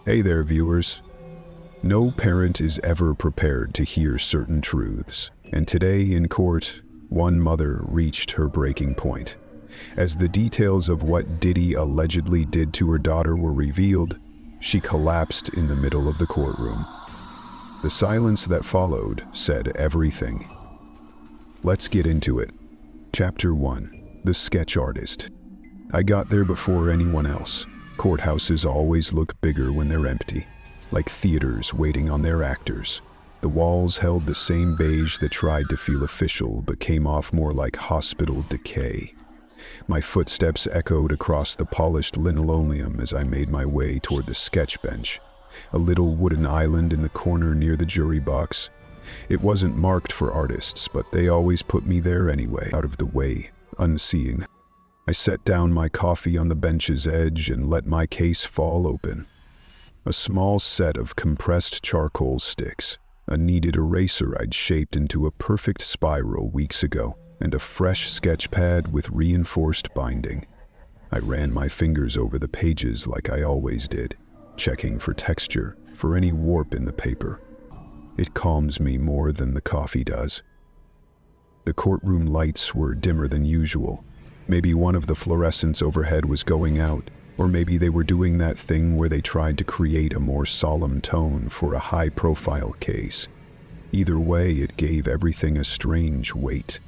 Hey there, viewers. No parent is ever prepared to hear certain truths, and today in court, one mother reached her breaking point. As the details of what Diddy allegedly did to her daughter were revealed, she collapsed in the middle of the courtroom. The silence that followed said everything. Let's get into it. Chapter 1. The Sketch Artist. I got there before anyone else. Courthouses always look bigger when they're empty, like theaters waiting on their actors. The walls held the same beige that tried to feel official but came off more like hospital decay. My footsteps echoed across the polished linoleum as I made my way toward the sketch bench, a little wooden island in the corner near the jury box. It wasn't marked for artists, but they always put me there anyway, out of the way, unseen. I set down my coffee on the bench's edge and let my case fall open. A small set of compressed charcoal sticks, a kneaded eraser I'd shaped into a perfect spiral weeks ago, and a fresh sketch pad with reinforced binding. I ran my fingers over the pages like I always did, checking for texture, for any warp in the paper. It calms me more than the coffee does. The courtroom lights were dimmer than usual. Maybe one of the fluorescents overhead was going out, or maybe they were doing that thing where they tried to create a more solemn tone for a high-profile case. Either way, it gave everything a strange weight.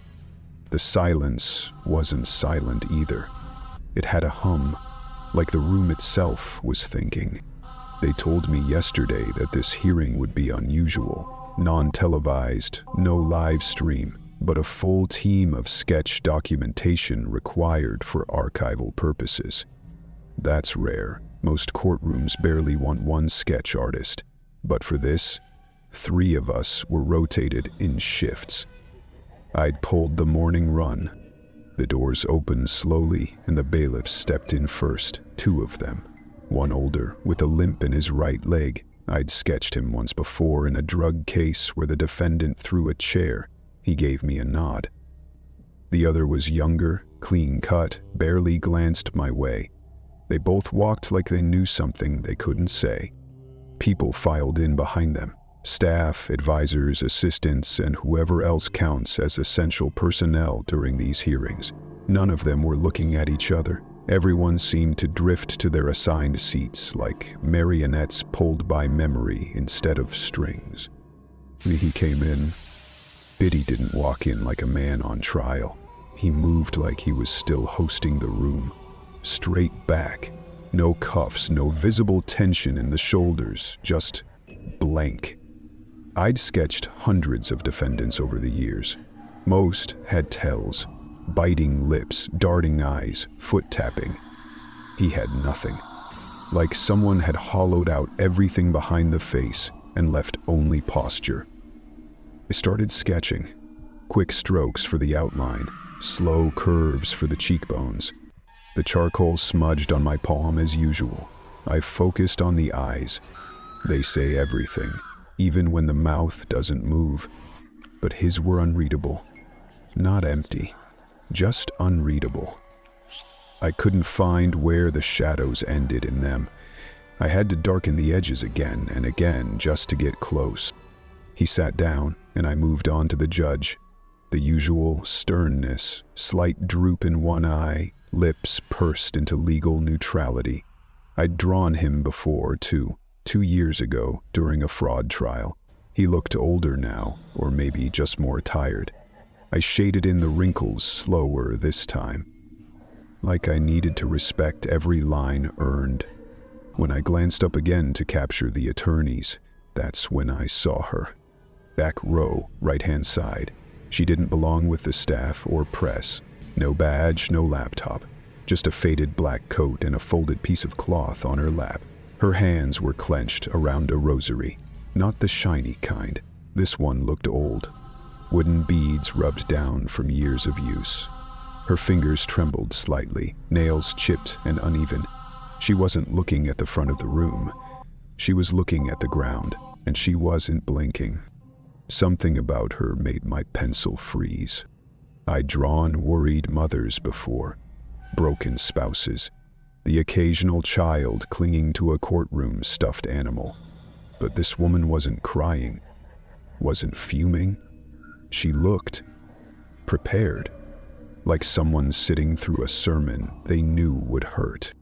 The silence wasn't silent either. It had a hum, like the room itself was thinking. They told me yesterday that this hearing would be unusual, non-televised, no live stream, but a full team of sketch documentation required for archival purposes. That's rare. Most courtrooms barely want one sketch artist. But for this, 3 of us were rotated in shifts. I'd pulled the morning run. The doors opened slowly, and the bailiffs stepped in first, 2 of them. One older, with a limp in his right leg. I'd sketched him once before in a drug case where the defendant threw a chair. He gave me a nod. The other was younger, clean-cut, barely glanced my way. They both walked like they knew something they couldn't say. People filed in behind them. Staff, advisors, assistants, and whoever else counts as essential personnel during these hearings. None of them were looking at each other. Everyone seemed to drift to their assigned seats, like marionettes pulled by memory instead of strings. He came in. Diddy didn't walk in like a man on trial. He moved like he was still hosting the room. Straight back. No cuffs, no visible tension in the shoulders, just blank. I'd sketched hundreds of defendants over the years. Most had tells, biting lips, darting eyes, foot tapping. He had nothing. Like someone had hollowed out everything behind the face and left only posture. I started sketching. Quick strokes for the outline, slow curves for the cheekbones. The charcoal smudged on my palm as usual. I focused on the eyes. They say everything, even when the mouth doesn't move. But his were unreadable. Not empty, just unreadable. I couldn't find where the shadows ended in them. I had to darken the edges again and again just to get close. He sat down, and I moved on to the judge. The usual sternness, slight droop in one eye, lips pursed into legal neutrality. I'd drawn him before, too, 2 years ago during a fraud trial. He looked older now, or maybe just more tired. I shaded in the wrinkles slower this time, like I needed to respect every line earned. When I glanced up again to capture the attorneys, that's when I saw her. Back row, right-hand side. She didn't belong with the staff or press. No badge, no laptop. Just a faded black coat and a folded piece of cloth on her lap. Her hands were clenched around a rosary. Not the shiny kind. This one looked old. Wooden beads rubbed down from years of use. Her fingers trembled slightly, nails chipped and uneven. She wasn't looking at the front of the room. She was looking at the ground, and she wasn't blinking. Something about her made my pencil freeze. I'd drawn worried mothers before, broken spouses, the occasional child clinging to a courtroom stuffed animal. But this woman wasn't crying, wasn't fuming. She looked prepared, like someone sitting through a sermon they knew would hurt.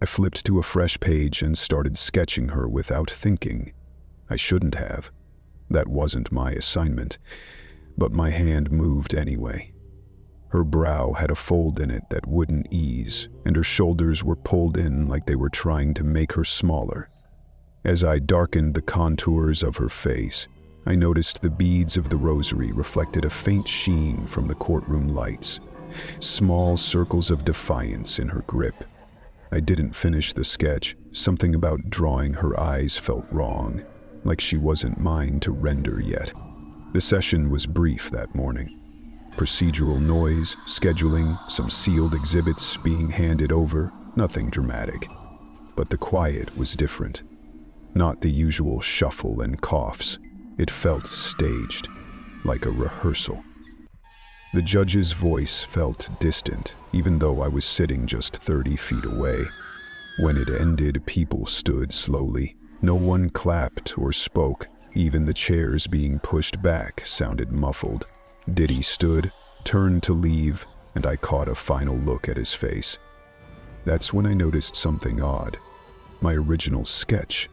I flipped to a fresh page and started sketching her without thinking. I shouldn't have. That wasn't my assignment, but my hand moved anyway. Her brow had a fold in it that wouldn't ease, and her shoulders were pulled in like they were trying to make her smaller. As I darkened the contours of her face, I noticed the beads of the rosary reflected a faint sheen from the courtroom lights, small circles of defiance in her grip. I didn't finish the sketch. Something about drawing her eyes felt wrong, like she wasn't mine to render yet. The session was brief that morning. Procedural noise, scheduling, some sealed exhibits being handed over, nothing dramatic. But the quiet was different. Not the usual shuffle and coughs. It felt staged, like a rehearsal. The judge's voice felt distant, even though I was sitting just 30 feet away. When it ended, people stood slowly. No one clapped or spoke. Even the chairs being pushed back sounded muffled. Diddy stood, turned to leave, and I caught a final look at his face. That's when I noticed something odd. My original sketch,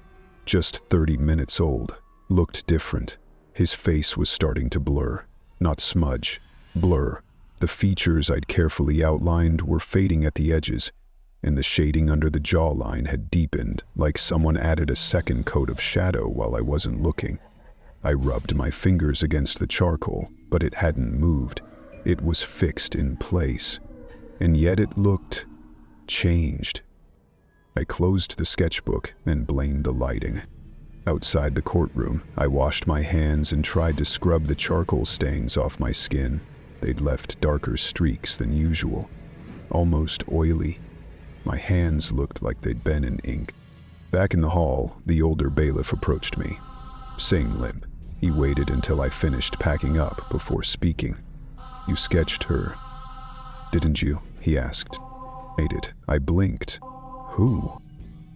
just 30 minutes old, looked different. His face was starting to blur, not smudge, blur. The features I'd carefully outlined were fading at the edges, and the shading under the jawline had deepened, like someone added a second coat of shadow while I wasn't looking. I rubbed my fingers against the charcoal, but it hadn't moved. It was fixed in place, and yet it looked changed. I closed the sketchbook and blamed the lighting. Outside the courtroom, I washed my hands and tried to scrub the charcoal stains off my skin. They'd left darker streaks than usual, almost oily. My hands looked like they'd been in ink. Back in the hall, the older bailiff approached me. Same limp. He waited until I finished packing up before speaking. "You sketched her, didn't you?" he asked. "Made it." I blinked. "Who?"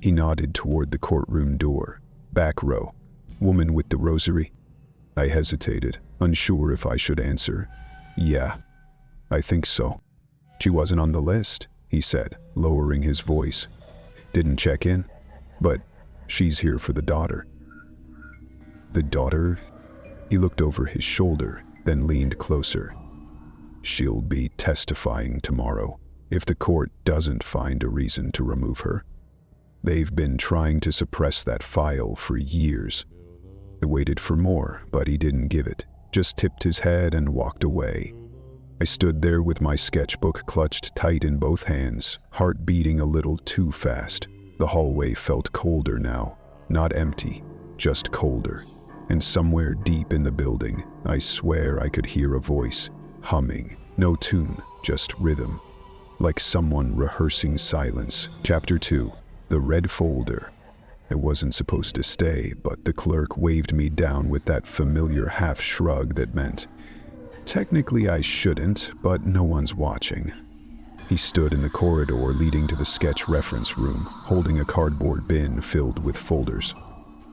He nodded toward the courtroom door. "Back row. Woman with the rosary." I hesitated, unsure if I should answer. "Yeah, I think so." "She wasn't on the list," he said, lowering his voice. "Didn't check in, but she's here for the daughter." "The daughter?" He looked over his shoulder, then leaned closer. "She'll be testifying tomorrow, if the court doesn't find a reason to remove her. They've been trying to suppress that file for years." I waited for more, but he didn't give it, just tipped his head and walked away. I stood there with my sketchbook clutched tight in both hands, heart beating a little too fast. The hallway felt colder now, not empty, just colder. And somewhere deep in the building, I swear I could hear a voice, humming. No tune, just rhythm. Like someone rehearsing silence. Chapter 2. The Red Folder. I wasn't supposed to stay, but the clerk waved me down with that familiar half shrug that meant, technically I shouldn't, but no one's watching. He stood in the corridor leading to the sketch reference room, holding a cardboard bin filled with folders.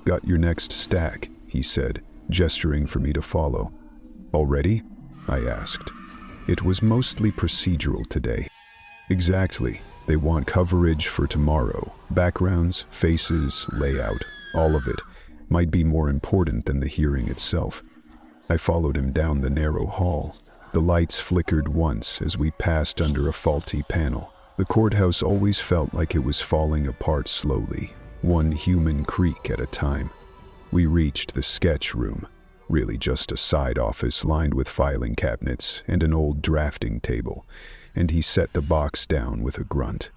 "Got your next stack," he said, gesturing for me to follow. "Already?" I asked. It was mostly procedural today. "Exactly. They want coverage for tomorrow. Backgrounds, faces, layout, all of it. Might be more important than the hearing itself." I followed him down the narrow hall. The lights flickered once as we passed under a faulty panel. The courthouse always felt like it was falling apart slowly, one human creak at a time. We reached the sketch room, really just a side office lined with filing cabinets and an old drafting table, and he set the box down with a grunt.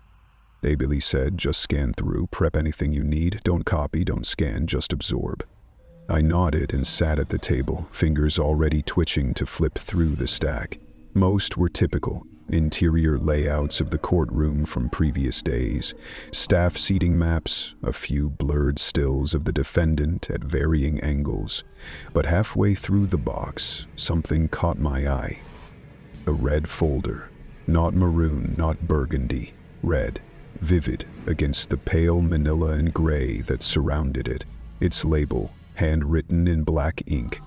Abely said, "Just scan through, prep anything you need, don't copy, don't scan, just absorb." I nodded and sat at the table, fingers already twitching to flip through the stack. Most were typical. Interior layouts of the courtroom from previous days, staff seating maps, a few blurred stills of the defendant at varying angles. But halfway through the box, something caught my eye. A red folder. Not maroon, not burgundy. Red. vivid against the pale manila and gray that surrounded it. Its label, handwritten in black ink,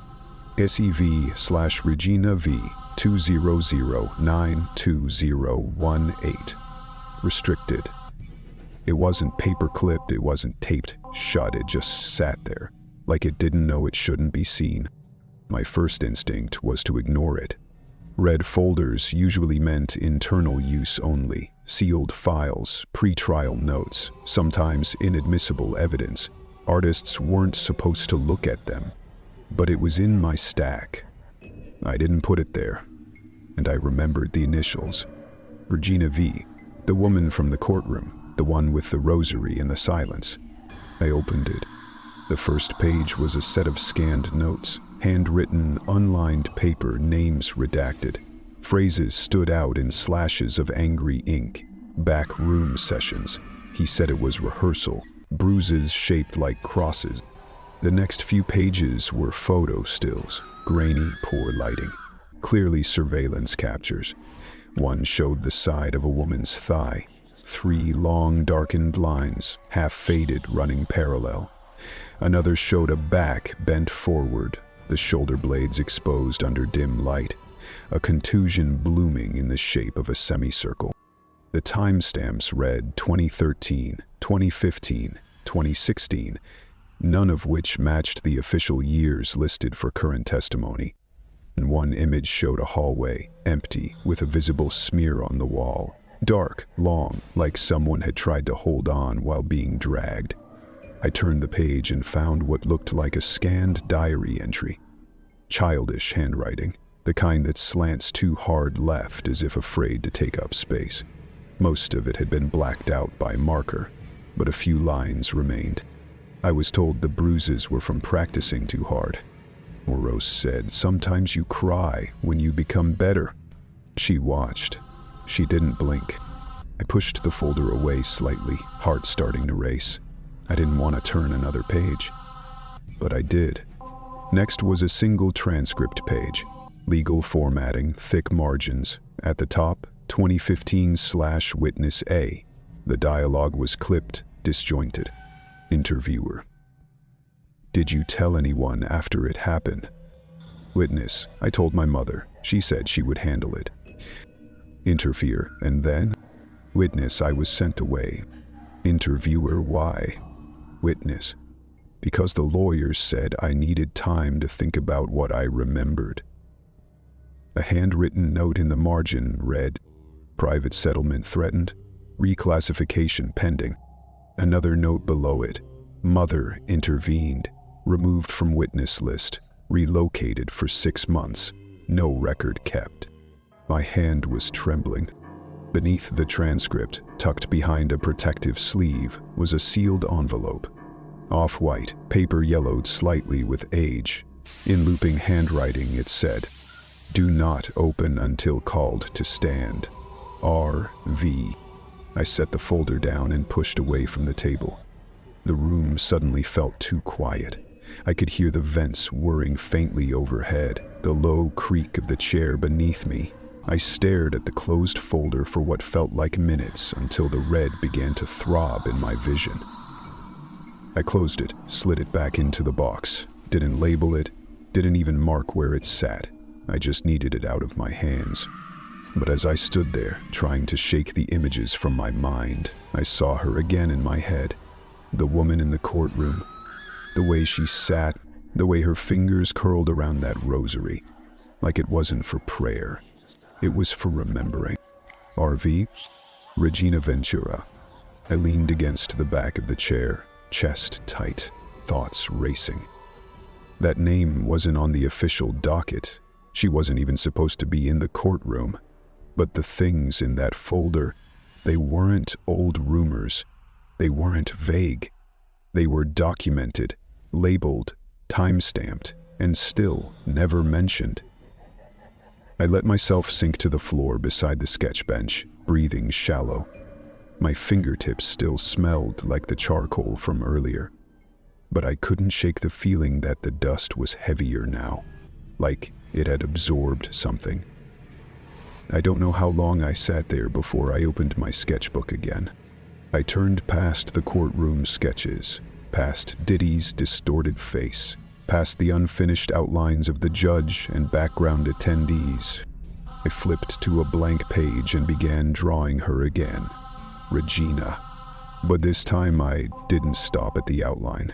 SEV/Regina V 200-92018. Restricted. It wasn't paper-clipped, it wasn't taped shut, it just sat there, like it didn't know it shouldn't be seen. My first instinct was to ignore it. Red folders usually meant internal use only, sealed files, pre-trial notes, sometimes inadmissible evidence. Artists weren't supposed to look at them. But it was in my stack. I didn't put it there, and I remembered the initials. Regina V, the woman from the courtroom, the one with the rosary and the silence. I opened it. The first page was a set of scanned notes, handwritten, unlined paper, names redacted. Phrases stood out in slashes of angry ink. Back room sessions. He said it was rehearsal. Bruises shaped like crosses. The next few pages were photo stills, grainy, poor lighting, clearly surveillance captures. One showed the side of a woman's thigh, 3 long darkened lines, half faded, running parallel. Another showed a back bent forward, the shoulder blades exposed under dim light, a contusion blooming in the shape of a semicircle. The timestamps read 2013, 2015, 2016, none of which matched the official years listed for current testimony. And one image showed a hallway, empty, with a visible smear on the wall. Dark, long, like someone had tried to hold on while being dragged. I turned the page and found what looked like a scanned diary entry. Childish handwriting, the kind that slants too hard left as if afraid to take up space. Most of it had been blacked out by marker, but a few lines remained. I was told the bruises were from practicing too hard. Rose said, "Sometimes you cry when you become better." She watched. She didn't blink. I pushed the folder away slightly, heart starting to race. I didn't want to turn another page, but I did. Next was a single transcript page. Legal formatting, thick margins. At the top, 2015/Witness A. The dialogue was clipped, disjointed. Interviewer: "Did you tell anyone after it happened?" Witness: "I told my mother. She said she would handle it." Interviewer: "And then?" Witness: "I was sent away." Interviewer: "Why?" Witness: "Because the lawyers said I needed time to think about what I remembered." A handwritten note in the margin read, "Private settlement threatened. Reclassification pending." Another note below it, "Mother intervened. Removed from witness list. Relocated for 6 months. No record kept." My hand was trembling. Beneath the transcript, tucked behind a protective sleeve, was a sealed envelope. Off-white, paper yellowed slightly with age. In looping handwriting it said, "Do not open until called to stand. R.V." I set the folder down and pushed away from the table. The room suddenly felt too quiet. I could hear the vents whirring faintly overhead, the low creak of the chair beneath me. I stared at the closed folder for what felt like minutes until the red began to throb in my vision. I closed it, slid it back into the box, didn't label it, didn't even mark where it sat. I just needed it out of my hands. But as I stood there, trying to shake the images from my mind, I saw her again in my head. The woman in the courtroom. The way she sat, the way her fingers curled around that rosary. Like it wasn't for prayer. It was for remembering. RV? Regina Ventura. I leaned against the back of the chair, chest tight, thoughts racing. That name wasn't on the official docket. She wasn't even supposed to be in the courtroom. But the things in that folder, they weren't old rumors. They weren't vague. They were documented, labeled, time-stamped, and still never mentioned. I let myself sink to the floor beside the sketch bench, breathing shallow. My fingertips still smelled like the charcoal from earlier. But I couldn't shake the feeling that the dust was heavier now, like it had absorbed something. I don't know how long I sat there before I opened my sketchbook again. I turned past the courtroom sketches, past Diddy's distorted face, past the unfinished outlines of the judge and background attendees. I flipped to a blank page and began drawing her again, Regina. But this time I didn't stop at the outline.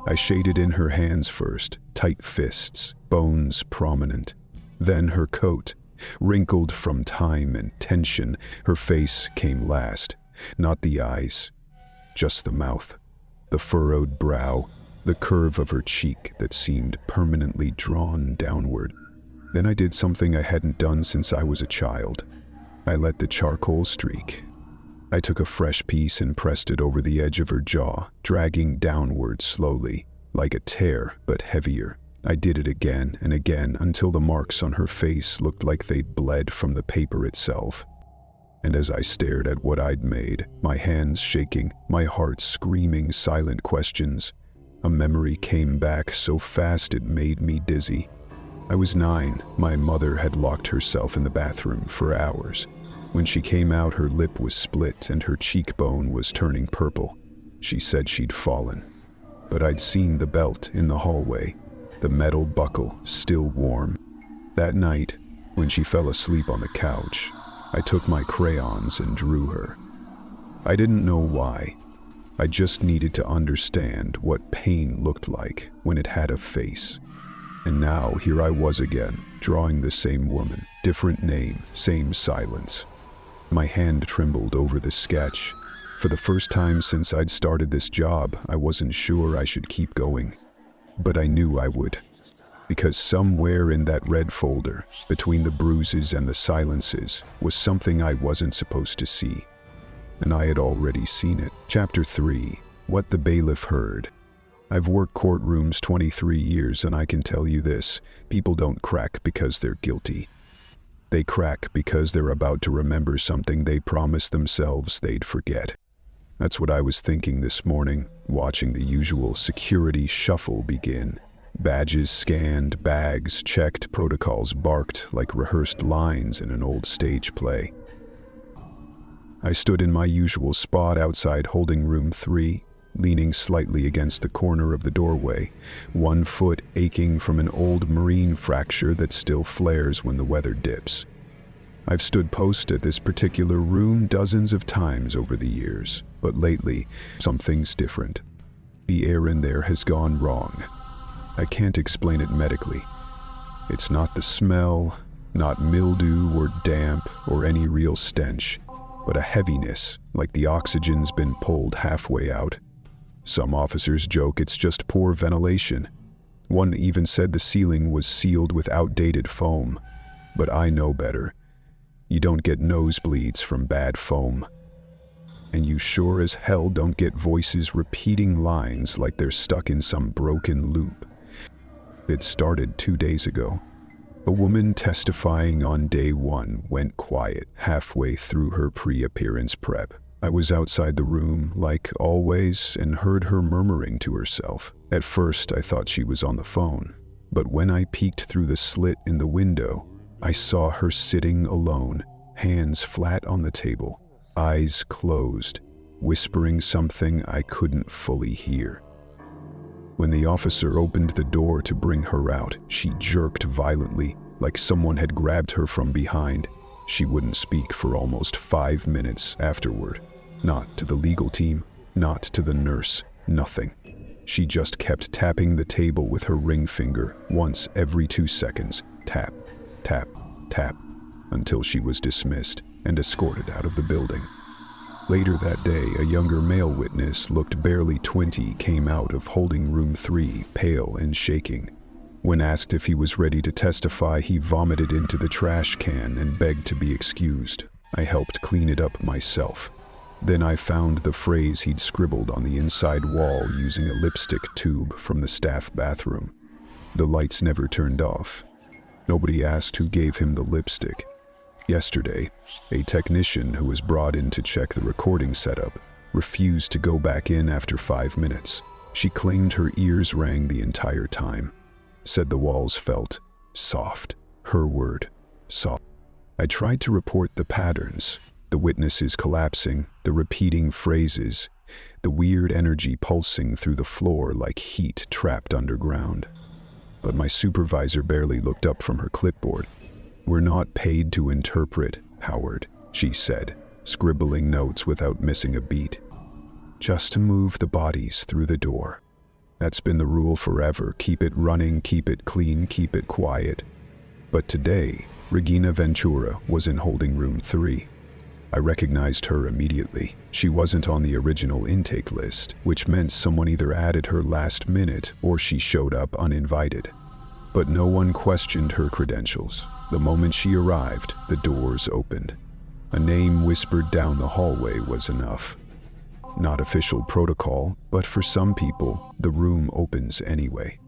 I shaded in her hands first, tight fists, bones prominent. Then her coat, wrinkled from time and tension. Her face came last, not the eyes, just the mouth, the furrowed brow, the curve of her cheek that seemed permanently drawn downward. Then I did something I hadn't done since I was a child. I let the charcoal streak. I took a fresh piece and pressed it over the edge of her jaw, dragging downward slowly, like a tear, but heavier. I did it again and again until the marks on her face looked like they'd bled from the paper itself. And as I stared at what I'd made, my hands shaking, my heart screaming silent questions, a memory came back so fast it made me dizzy. I was 9. My mother had locked herself in the bathroom for hours. When she came out, her lip was split and her cheekbone was turning purple. She said she'd fallen. But I'd seen the belt in the hallway, the metal buckle still warm. That night, when she fell asleep on the couch, I took my crayons and drew her. I didn't know why. I just needed to understand what pain looked like when it had a face. And now here I was again, drawing the same woman, different name, same silence. My hand trembled over the sketch. For the first time since I'd started this job, I wasn't sure I should keep going. But I knew I would. Because somewhere in that red folder, between the bruises and the silences, was something I wasn't supposed to see. And I had already seen it. Chapter 3. What the Bailiff Heard. I've worked courtrooms 23 years and I can tell you this, people don't crack because they're guilty. They crack because they're about to remember something they promised themselves they'd forget. That's what I was thinking this morning, watching the usual security shuffle begin. Badges scanned, bags checked, protocols barked like rehearsed lines in an old stage play. I stood in my usual spot outside holding room 3, leaning slightly against the corner of the doorway, one foot aching from an old marine fracture that still flares when the weather dips. I've stood post at this particular room dozens of times over the years, but lately, something's different. The air in there has gone wrong. I can't explain it medically. It's not the smell, not mildew or damp or any real stench, but a heaviness, like the oxygen's been pulled halfway out. Some officers joke it's just poor ventilation. One even said the ceiling was sealed with outdated foam. But I know better. You don't get nosebleeds from bad foam. And you sure as hell don't get voices repeating lines like they're stuck in some broken loop. It started 2 days ago. A woman testifying on day 1 went quiet halfway through her pre-appearance prep. I was outside the room, like always, and heard her murmuring to herself. At first, I thought she was on the phone, but when I peeked through the slit in the window, I saw her sitting alone, hands flat on the table, eyes closed, whispering something I couldn't fully hear. When the officer opened the door to bring her out, she jerked violently, like someone had grabbed her from behind. She wouldn't speak for almost 5 minutes afterward. Not to the legal team, not to the nurse, nothing. She just kept tapping the table with her ring finger once every 2 seconds. Tap, tap, tap, until she was dismissed and escorted out of the building. Later that day, a younger male witness, looked barely 20, came out of holding room 3, pale and shaking. When asked if he was ready to testify, he vomited into the trash can and begged to be excused. I helped clean it up myself. Then I found the phrase he'd scribbled on the inside wall using a lipstick tube from the staff bathroom. The lights never turned off. Nobody asked who gave him the lipstick. Yesterday, a technician who was brought in to check the recording setup refused to go back in after 5 minutes. She claimed her ears rang the entire time. Said the walls felt soft. Her word, soft. I tried to report the patterns, The witnesses collapsing, the repeating phrases, the weird energy pulsing through the floor like heat trapped underground. But my supervisor barely looked up from her clipboard. "We're not paid to interpret, Howard," she said, scribbling notes without missing a beat. "Just to move the bodies through the door. That's been the rule forever. Keep it running, keep it clean, keep it quiet." But today, Regina Ventura was in holding room 3. I recognized her immediately. She wasn't on the original intake list, which meant someone either added her last minute or she showed up uninvited. But no one questioned her credentials. The moment she arrived, the doors opened. A name whispered down the hallway was enough. Not official protocol, but for some people, the room opens anyway.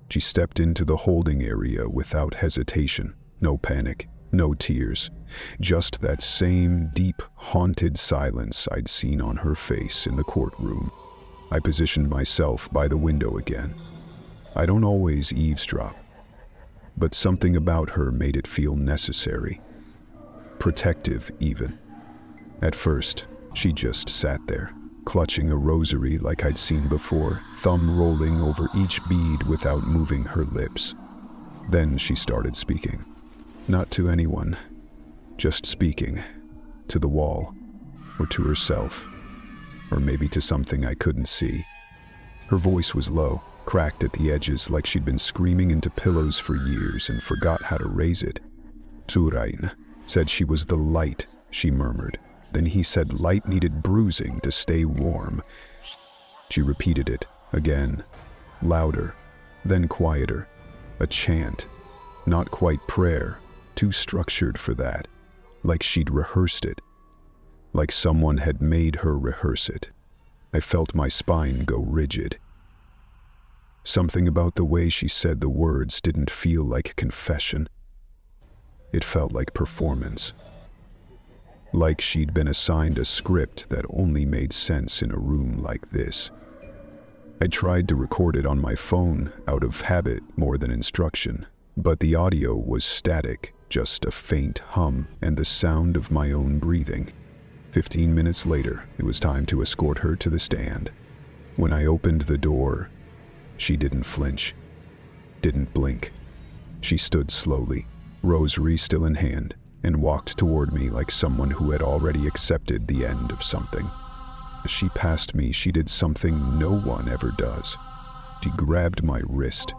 She stepped into the holding area without hesitation. No panic, no tears. Just that same deep, haunted silence I'd seen on her face in the courtroom. I positioned myself by the window again. I don't always eavesdrop, but something about her made it feel necessary. Protective, even. At first, she just sat there, clutching a rosary like I'd seen before, thumb rolling over each bead without moving her lips. Then she started speaking. Not to anyone, just speaking. To the wall, or to herself, or maybe to something I couldn't see. Her voice was low, cracked at the edges like she'd been screaming into pillows for years and forgot how to raise it. "Turain said she was the light," she murmured. Then he said light needed bruising to stay warm. She repeated it, again, louder, then quieter. A chant, not quite prayer, too structured for that, like she'd rehearsed it, like someone had made her rehearse it. I felt my spine go rigid. Something about the way she said the words didn't feel like confession. It felt like performance. Like she'd been assigned a script that only made sense in a room like this. I tried to record it on my phone out of habit more than instruction, but the audio was static, just a faint hum and the sound of my own breathing. 15 minutes later, it was time to escort her to the stand. When I opened the door, she didn't flinch, didn't blink. She stood slowly, rosary still in hand, and walked toward me like someone who had already accepted the end of something. As she passed me, she did something no one ever does. She grabbed my wrist.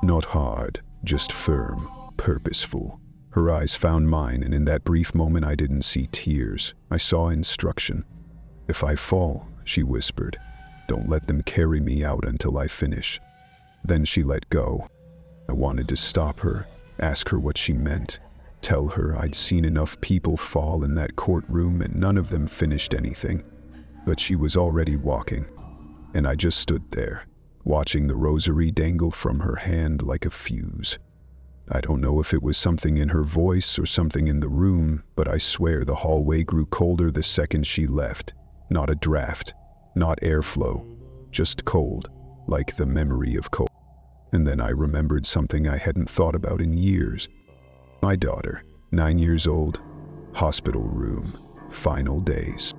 Not hard, just firm, purposeful. Her eyes found mine, and in that brief moment I didn't see tears. I saw instruction. "If I fall," she whispered, "don't let them carry me out until I finish." Then she let go. I wanted to stop her, ask her what she meant. Tell her I'd seen enough people fall in that courtroom and none of them finished anything. But she was already walking, and I just stood there, watching the rosary dangle from her hand like a fuse. I don't know if it was something in her voice or something in the room, but I swear the hallway grew colder the second she left. Not a draft, not airflow, just cold, like the memory of cold. And then I remembered something I hadn't thought about in years. My daughter, 9 years old, hospital room, final days.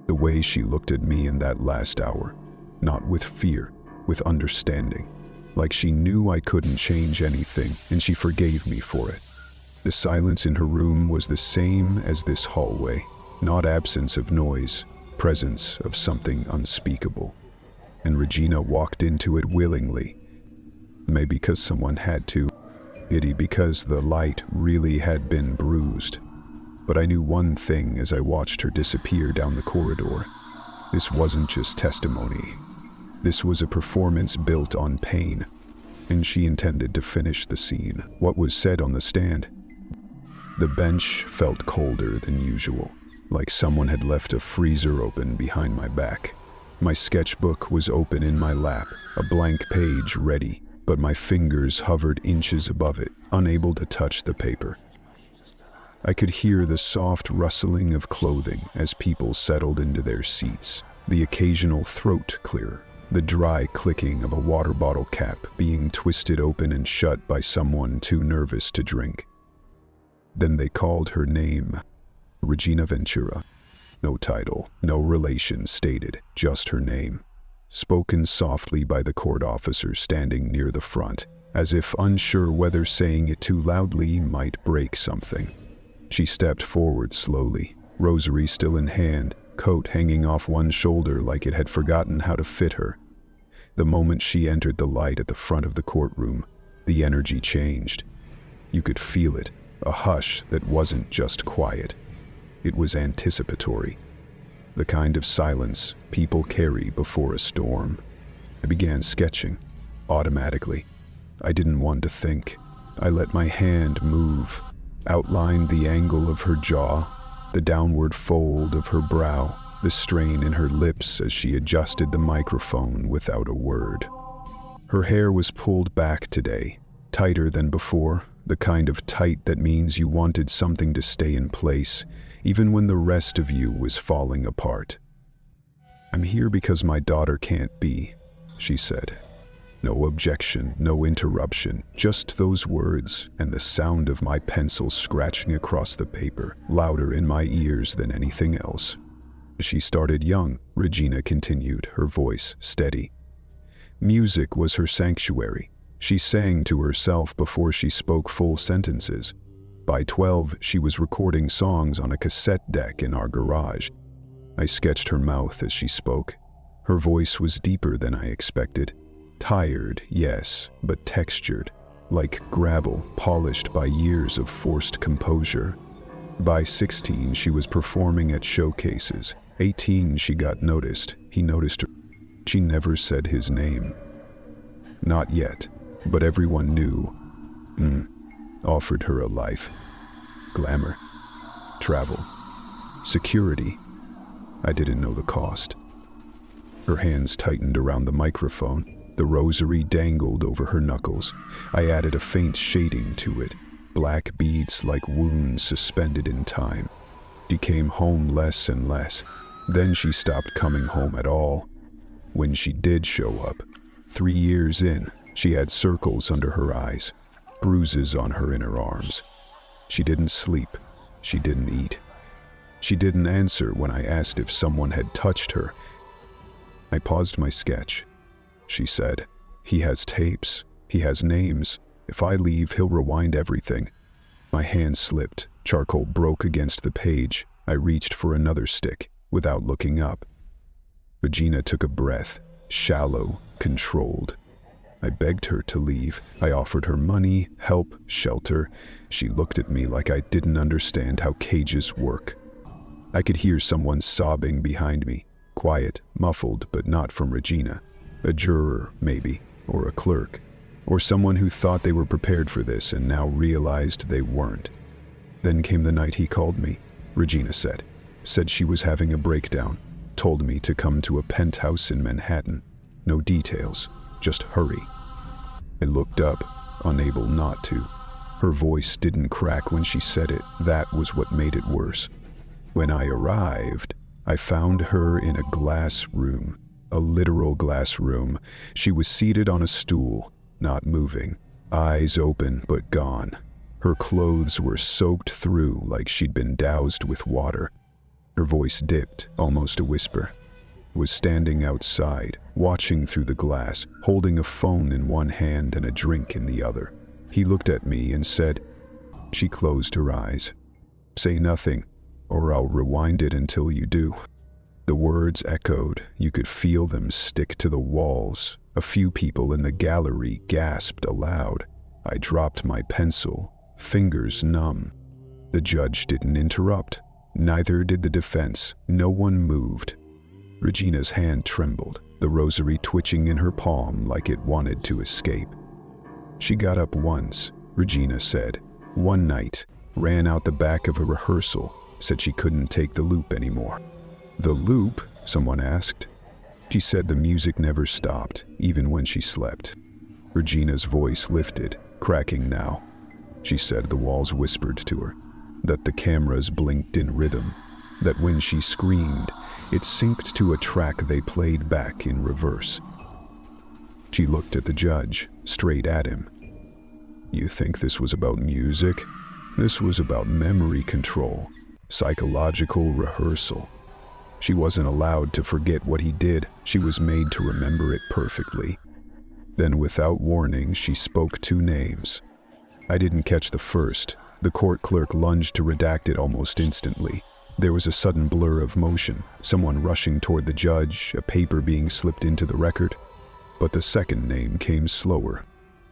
The way she looked at me in that last hour, not with fear, with understanding, like she knew I couldn't change anything and she forgave me for it. The silence in her room was the same as this hallway, not absence of noise, presence of something unspeakable. And Regina walked into it willingly, maybe because someone had to. Maybe because the light really had been bruised. But I knew one thing as I watched her disappear down the corridor. This wasn't just testimony. This was a performance built on pain, and she intended to finish the scene. What was said on the stand? The bench felt colder than usual, like someone had left a freezer open behind my back. My sketchbook was open in my lap, a blank page ready, but my fingers hovered inches above it, unable to touch the paper. I could hear the soft rustling of clothing as people settled into their seats, the occasional throat clear, the dry clicking of a water bottle cap being twisted open and shut by someone too nervous to drink. Then they called her name, Regina Ventura. No title, no relation stated, just her name, spoken softly by the court officer standing near the front, as if unsure whether saying it too loudly might break something. She stepped forward slowly, rosary still in hand, coat hanging off one shoulder like it had forgotten how to fit her. The moment she entered the light at the front of the courtroom, the energy changed. You could feel it, a hush that wasn't just quiet. It was anticipatory. The kind of silence people carry before a storm. I began sketching, automatically. I didn't want to think. I let my hand move, outlined the angle of her jaw, the downward fold of her brow, the strain in her lips as she adjusted the microphone without a word. Her hair was pulled back today, tighter than before, the kind of tight that means you wanted something to stay in place, even when the rest of you was falling apart. "I'm here because my daughter can't be," she said. No objection, no interruption, just those words and the sound of my pencil scratching across the paper, louder in my ears than anything else. "She started young," Regina continued, her voice steady. "Music was her sanctuary. She sang to herself before she spoke full sentences. By 12, she was recording songs on a cassette deck in our garage." I sketched her mouth as she spoke. Her voice was deeper than I expected. Tired, yes, but textured, like gravel polished by years of forced composure. By 16, she was performing at showcases. 18, she got noticed. He noticed her. She never said his name. Not yet, but everyone knew. Offered her a life. Glamour. Travel. Security. I didn't know the cost. Her hands tightened around the microphone. The rosary dangled over her knuckles. I added a faint shading to it, black beads like wounds suspended in time. She came home less and less. Then she stopped coming home at all. When she did show up, 3 years in, she had circles under her eyes, bruises on her inner arms. She didn't sleep. She didn't eat. She didn't answer when I asked if someone had touched her. I paused my sketch. She said, "He has tapes. He has names. If I leave, he'll rewind everything." My hand slipped. Charcoal broke against the page. I reached for another stick, without looking up. Regina took a breath, shallow, controlled. I begged her to leave. I offered her money, help, shelter. She looked at me like I didn't understand how cages work. I could hear someone sobbing behind me, quiet, muffled, but not from Regina. A juror, maybe, or a clerk, or someone who thought they were prepared for this and now realized they weren't. Then came the night he called me, Regina said. Said she was having a breakdown. Told me to come to a penthouse in Manhattan. No details, just hurry. I looked up, unable not to. Her voice didn't crack when she said it. That was what made it worse. When I arrived, I found her in a glass room. A literal glass room. She was seated on a stool, not moving, eyes open but gone. Her clothes were soaked through like she'd been doused with water. Her voice dipped, almost a whisper. Was standing outside, watching through the glass, holding a phone in one hand and a drink in the other. He looked at me and said, She closed her eyes. "Say nothing, or I'll rewind it until you do." The words echoed. You could feel them stick to the walls. A few people in the gallery gasped aloud. I dropped my pencil, fingers numb. The judge didn't interrupt. Neither did the defense. No one moved. Regina's hand trembled, the rosary twitching in her palm like it wanted to escape. She got up once, Regina said. One night, ran out the back of a rehearsal, said she couldn't take the loop anymore. "The loop?" someone asked. She said the music never stopped, even when she slept. Regina's voice lifted, cracking now. She said the walls whispered to her, that the cameras blinked in rhythm, that when she screamed, it synced to a track they played back in reverse. She looked at the judge, straight at him. "You think this was about music? This was about memory control, psychological rehearsal. She wasn't allowed to forget what he did. She was made to remember it perfectly. Then, without warning, she spoke 2 names. I didn't catch the first. The court clerk lunged to redact it almost instantly. There was a sudden blur of motion, someone rushing toward the judge, a paper being slipped into the record. But the second name came slower.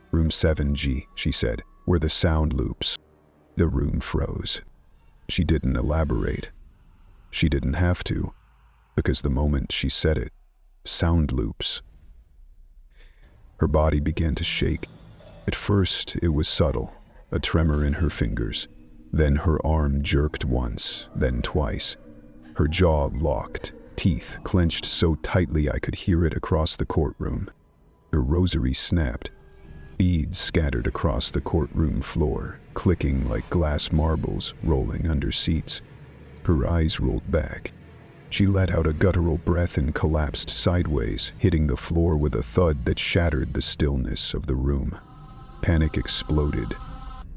Room 7G, she said, where the sound loops. The room froze. She didn't elaborate. She didn't have to, because the moment she said it, sound loops. Her body began to shake. At first, it was subtle, a tremor in her fingers. Then her arm jerked once, then twice. Her jaw locked, teeth clenched so tightly I could hear it across the courtroom. Her rosary snapped. Beads scattered across the courtroom floor, clicking like glass marbles rolling under seats. Her eyes rolled back. She let out a guttural breath and collapsed sideways, hitting the floor with a thud that shattered the stillness of the room. Panic exploded.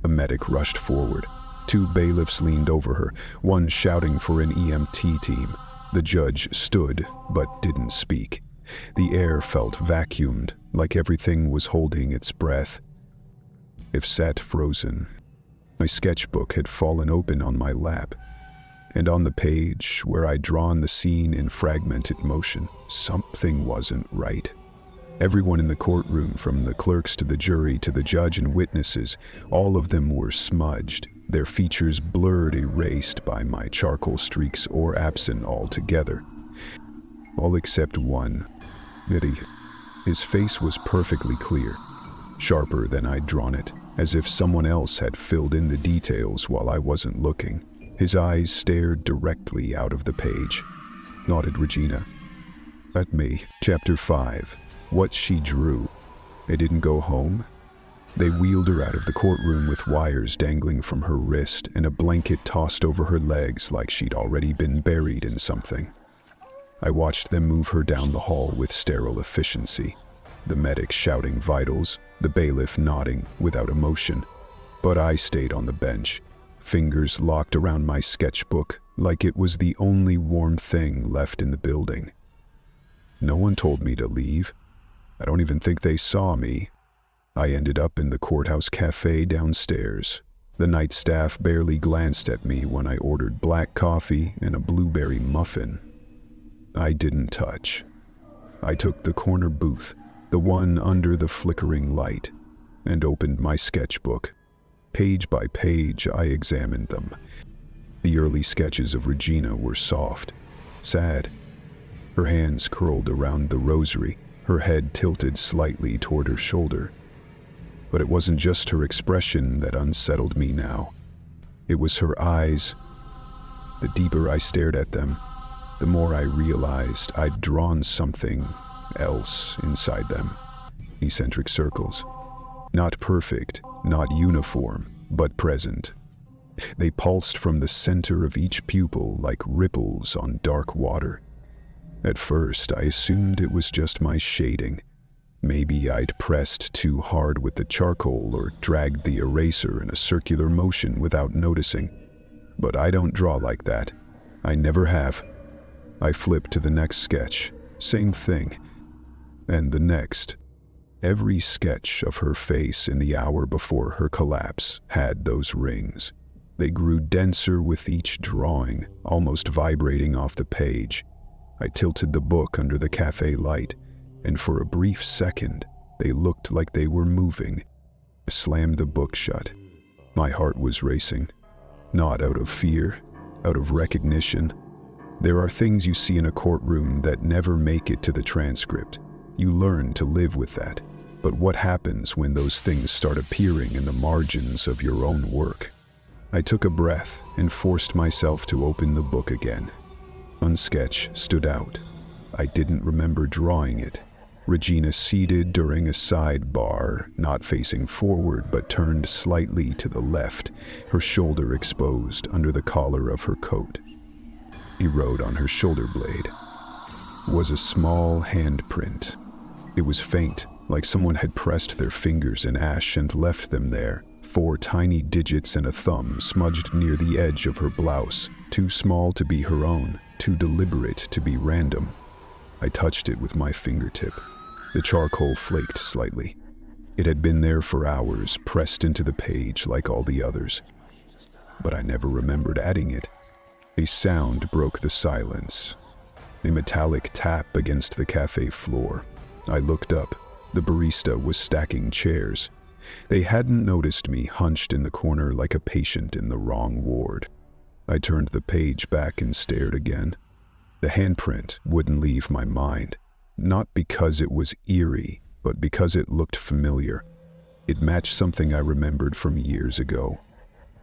A medic rushed forward. 2 bailiffs leaned over her, one shouting for an EMT team. The judge stood, but didn't speak. The air felt vacuumed, like everything was holding its breath. It sat frozen. My sketchbook had fallen open on my lap, and on the page where I'd drawn the scene in fragmented motion, something wasn't right. Everyone in the courtroom, from the clerks to the jury to the judge and witnesses, all of them were smudged, their features blurred, erased by my charcoal streaks, or absent altogether. All except one, Diddy. His face was perfectly clear, sharper than I'd drawn it, as if someone else had filled in the details while I wasn't looking. His eyes stared directly out of the page. Nodded Regina. At me. Chapter 5. What she drew. I didn't go home. They wheeled her out of the courtroom with wires dangling from her wrist and a blanket tossed over her legs like she'd already been buried in something. I watched them move her down the hall with sterile efficiency, the medic shouting vitals, the bailiff nodding without emotion. But I stayed on the bench, fingers locked around my sketchbook like it was the only warm thing left in the building. No one told me to leave. I don't even think they saw me. I ended up in the courthouse cafe downstairs. The night staff barely glanced at me when I ordered black coffee and a blueberry muffin. I didn't touch. I took the corner booth, the one under the flickering light, and opened my sketchbook. Page by page, I examined them. The early sketches of Regina were soft, sad. Her hands curled around the rosary, her head tilted slightly toward her shoulder. But it wasn't just her expression that unsettled me now. It was her eyes. The deeper I stared at them, the more I realized I'd drawn something else inside them. Eccentric circles. Not perfect, not uniform, but present. They pulsed from the center of each pupil like ripples on dark water. At first, I assumed it was just my shading. Maybe I'd pressed too hard with the charcoal or dragged the eraser in a circular motion without noticing. But I don't draw like that. I never have. I flipped to the next sketch. Same thing. And the next. Every sketch of her face in the hour before her collapse had those rings. They grew denser with each drawing, almost vibrating off the page. I tilted the book under the cafe light, and for a brief second, they looked like they were moving. I slammed the book shut. My heart was racing. Not out of fear, out of recognition. There are things you see in a courtroom that never make it to the transcript. You learn to live with that. But what happens when those things start appearing in the margins of your own work? I took a breath and forced myself to open the book again. One sketch stood out. I didn't remember drawing it. Regina seated during a sidebar, not facing forward but turned slightly to the left, her shoulder exposed under the collar of her coat. He wrote on her shoulder blade was a small handprint. It was faint, like someone had pressed their fingers in ash and left them there. 4 tiny digits and a thumb smudged near the edge of her blouse, too small to be her own, too deliberate to be random. I touched it with my fingertip. The charcoal flaked slightly. It had been there for hours, pressed into the page like all the others. But I never remembered adding it. A sound broke the silence. A metallic tap against the cafe floor. I looked up. The barista was stacking chairs. They hadn't noticed me hunched in the corner like a patient in the wrong ward. I turned the page back and stared again. The handprint wouldn't leave my mind, not because it was eerie, but because it looked familiar. It matched something I remembered from years ago.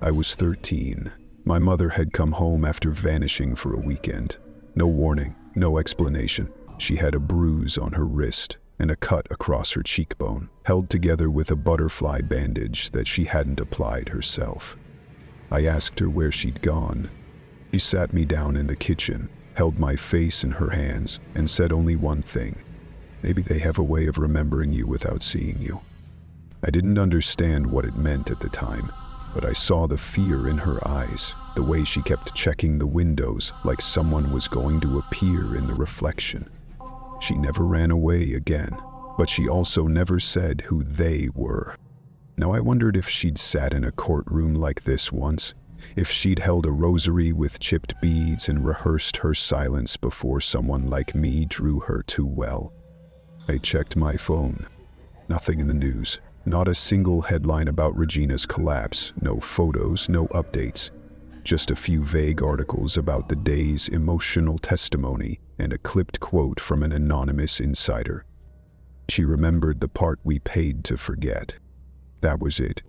I was 13. My mother had come home after vanishing for a weekend. No warning, no explanation. She had a bruise on her wrist and a cut across her cheekbone, held together with a butterfly bandage that she hadn't applied herself. I asked her where she'd gone. She sat me down in the kitchen, held my face in her hands, and said only one thing. Maybe they have a way of remembering you without seeing you. I didn't understand what it meant at the time, but I saw the fear in her eyes, the way she kept checking the windows like someone was going to appear in the reflection. She never ran away again, but she also never said who they were. Now I wondered if she'd sat in a courtroom like this once, if she'd held a rosary with chipped beads and rehearsed her silence before someone like me drew her too well. I checked my phone. Nothing in the news. Not a single headline about Regina's collapse. No photos, no updates. Just a few vague articles about the day's emotional testimony and a clipped quote from an anonymous insider. She remembered the part we paid to forget. That was it.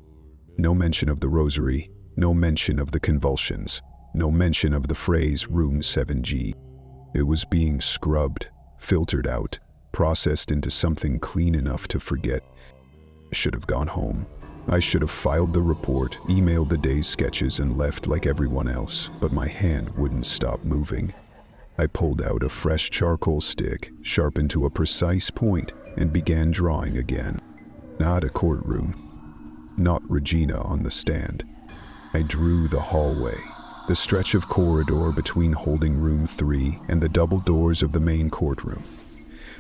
No mention of the rosary, no mention of the convulsions, no mention of the phrase Room 7G. It was being scrubbed, filtered out, processed into something clean enough to forget. I should have gone home. I should have filed the report, emailed the day's sketches, and left like everyone else, but my hand wouldn't stop moving. I pulled out a fresh charcoal stick, sharpened to a precise point, and began drawing again. Not a courtroom. Not Regina on the stand. I drew the hallway, the stretch of corridor between holding room 3 and the double doors of the main courtroom.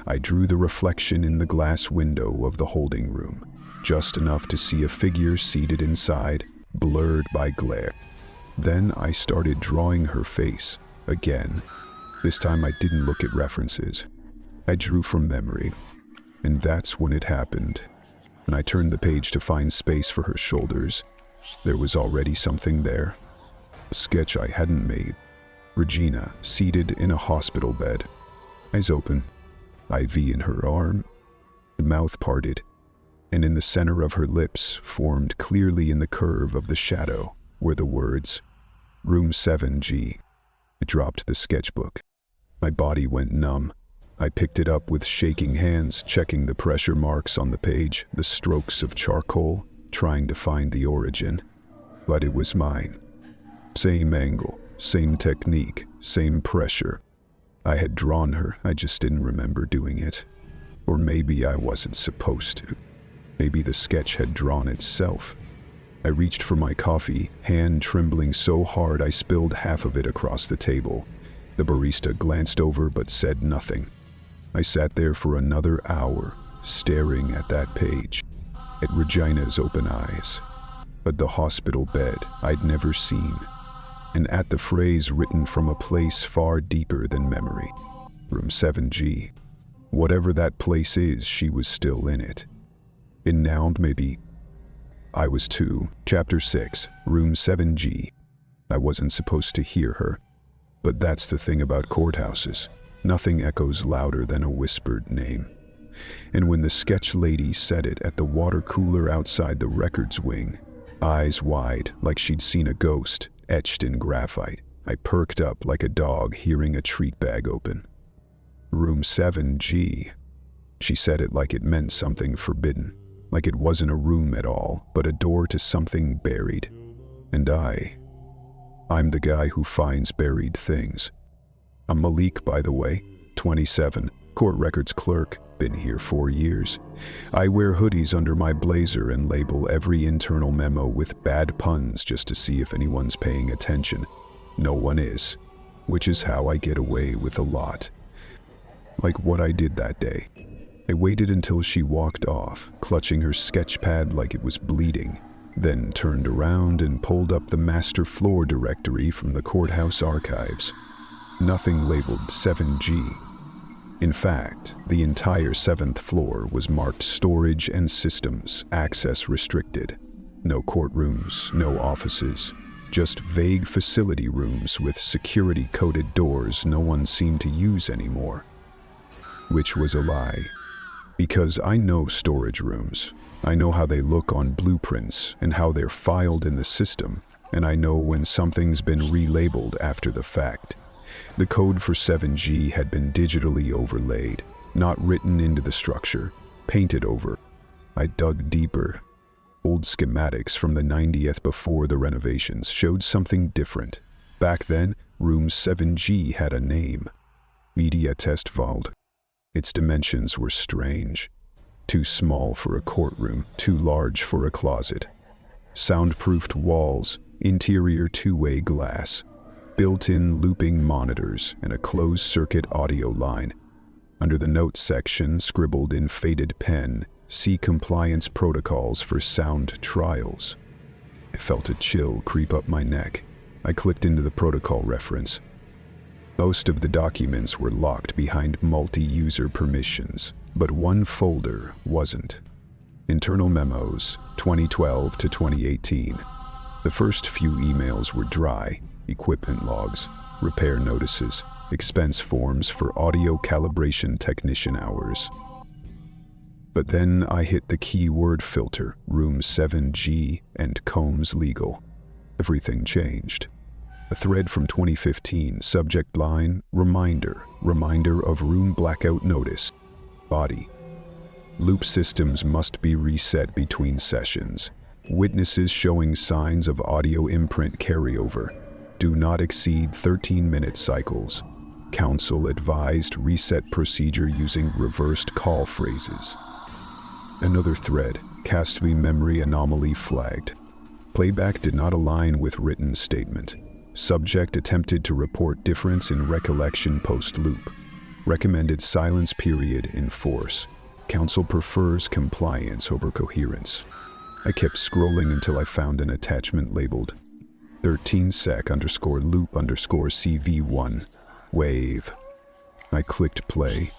I drew the reflection in the glass window of the holding room, just enough to see a figure seated inside, blurred by glare. Then I started drawing her face, again. This time I didn't look at references. I drew from memory. And that's when it happened. When I turned the page to find space for her shoulders, there was already something there. A sketch I hadn't made. Regina, seated in a hospital bed. Eyes open. IV in her arm. The mouth parted. And in the center of her lips, formed clearly in the curve of the shadow, were the words, Room 7G. I dropped the sketchbook. My body went numb. I picked it up with shaking hands, checking the pressure marks on the page, the strokes of charcoal, trying to find the origin. But it was mine. Same angle, same technique, same pressure. I had drawn her, I just didn't remember doing it. Or maybe I wasn't supposed to. Maybe the sketch had drawn itself. I reached for my coffee, hand trembling so hard I spilled half of it across the table. The barista glanced over but said nothing. I sat there for another hour, staring at that page, at Regina's open eyes, at the hospital bed I'd never seen, and at the phrase written from a place far deeper than memory. Room 7G. Whatever that place is, she was still in it. And now maybe I was too. Chapter 6, Room 7G. I wasn't supposed to hear her. But that's the thing about courthouses. Nothing echoes louder than a whispered name. And when the sketch lady said it at the water cooler outside the records wing, eyes wide like she'd seen a ghost, etched in graphite, I perked up like a dog hearing a treat bag open. Room 7G. She said it like it meant something forbidden, like it wasn't a room at all, but a door to something buried. And I'm the guy who finds buried things. I'm Malik, by the way, 27, court records clerk, been here 4 years. I wear hoodies under my blazer and label every internal memo with bad puns just to see if anyone's paying attention. No one is. which is how I get away with a lot. Like what I did that day. I waited until she walked off, clutching her sketch pad like it was bleeding, then turned around and pulled up the master floor directory from the courthouse archives. Nothing labeled 7G. In fact, the entire 7th floor was marked storage and systems, access restricted. No courtrooms, no offices, just vague facility rooms with security-coded doors no one seemed to use anymore. Which was a lie. Because I know storage rooms. I know how they look on blueprints and how they're filed in the system, and I know when something's been relabeled after the fact. The code for 7G had been digitally overlaid, not written into the structure, painted over. I dug deeper. Old schematics from the 90th before the renovations showed something different. Back then, room 7G had a name. Media Test Vault. Its dimensions were strange. Too small for a courtroom, too large for a closet. Soundproofed walls, interior two-way glass, built-in looping monitors, and a closed-circuit audio line. Under the notes section, scribbled in faded pen, "See compliance protocols for sound trials." I felt a chill creep up my neck. I clicked into the protocol reference. Most of the documents were locked behind multi-user permissions, but one folder wasn't. Internal memos, 2012 to 2018. The first few emails were dry: equipment logs, repair notices, expense forms for audio calibration technician hours. But then I hit the keyword filter, room 7G and Combs Legal. Everything changed. A thread from 2015, subject line, reminder of room blackout notice. Body. Loop systems must be reset between sessions. Witnesses showing signs of audio imprint carryover. Do not exceed 13-minute cycles. Counsel advised reset procedure using reversed call phrases. Another thread, CASTV memory anomaly flagged. Playback did not align with written statement. Subject attempted to report difference in recollection post-loop. Recommended silence period in force. Counsel prefers compliance over coherence. I kept scrolling until I found an attachment labeled 13sec_loop_CV1. Wave. I clicked play.